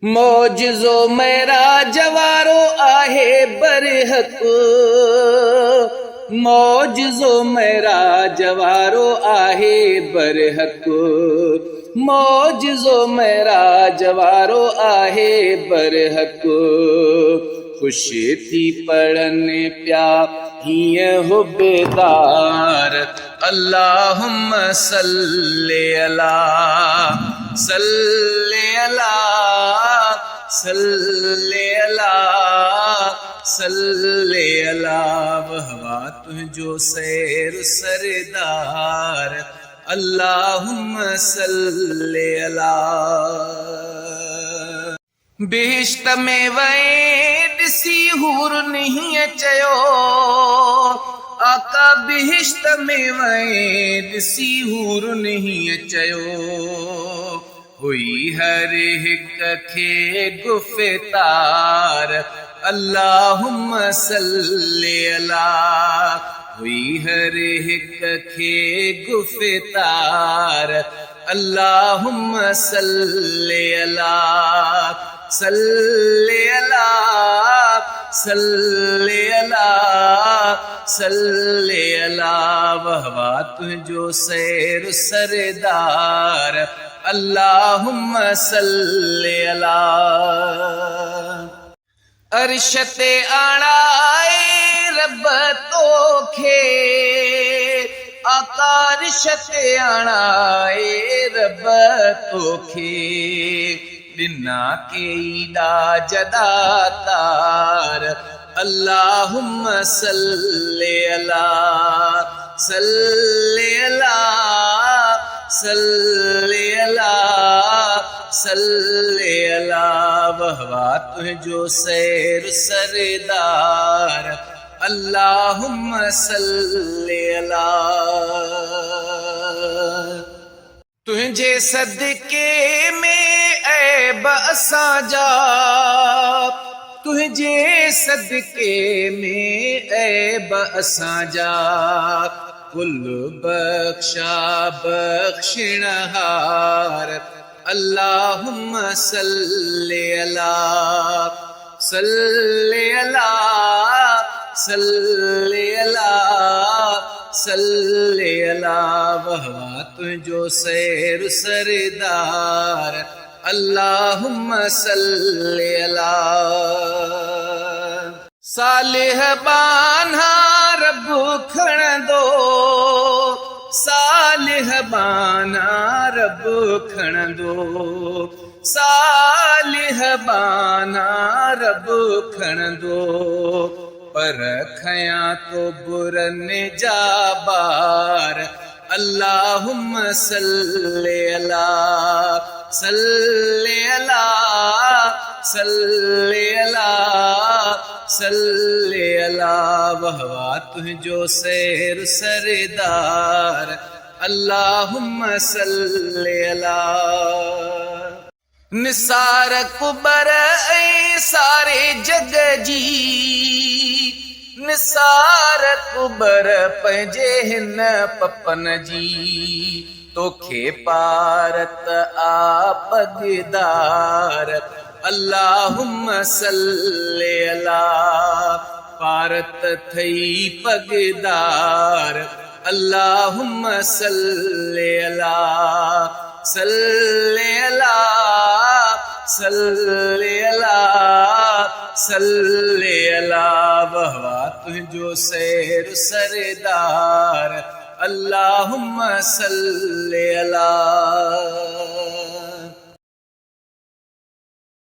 मौजिज़ो मेरा जवारो आहे बरहक, मौजिज़ो मेरा जवारो आहे बरहक, मौजिज़ो मेरा जवारो आहे बरहक। खुश थी पढ़नि प्या हीअं हो बेदार, अल्लाहुम्मा सल्ली अला सल्ली अला सल्ली अला सल्ली अला। वहवा तुझो सैर सरदार, अल्लाहुम्मा सल्ली अला। बिहिश्त में वए ॾिसी हूर नहीं चयो, आका बिहिश्त में वए ॾिसी हूर नहीं चयो। हुई हर हिक खे गुफ़्तार, अल्लाहुम्मा सल्ली अला। हुई हर हिक खे गुफ़्तार, अल्लाहुम्मा सल्ली अला सल्ली अला सल्ली अला सल्ली अला। वहवा तुझो सैर सरदार, अल्लाहुम्मा सल्ली अला। अर्श ते आणाए रब तोखे, आका अर्श ते आणाए रब तोखे। बिना केईदा जदातार, अल्लाहुम्मा सल्ली अला सल्ली अला सल्ली अला सल्ली अला। वहवा तुझो सैर सरदार, अल्लाहुम्मा सल्ली अला। तुझे सदके में ऐब असांजा, तुझे सदके में ऐब असांजा। कुल बख्शा बख्शिणहार, अल्लाहुम्मा सल्ली अला सल्ली अला सल्ली अला सल्ली अला। वहवा तुझो सैर सरदार, अल्लाहुम्मा सल्ली अला। सालिह बान्हा रब खणंदो, सालिह बान्हा रब खणंदो, सालिह बान्हा रब खणंदो। पर खयां तो बुरनि जा बार, अल्लाहुम्मा सल्ली अला सल्ली अला सल्ली अला सल्ली अला। वहवा तुझो सैर सरदार, अल्लाहुम्मा सल्ली अला। निसार कुबर ऐं सारे जग जी, निसार कुबर पंहिंजे हिन पपन जी। तोखे पारत आ पगदार, अल्लाहुम्मा सल्ली अला। पारत थई पगदार, अल्लाहुम्मा सल्ली अला सल्ली अला सल्ली अला सल्ली अला। वहवा तुझो सैर सरदार, अल्लाहुम्मा सल्ली अला।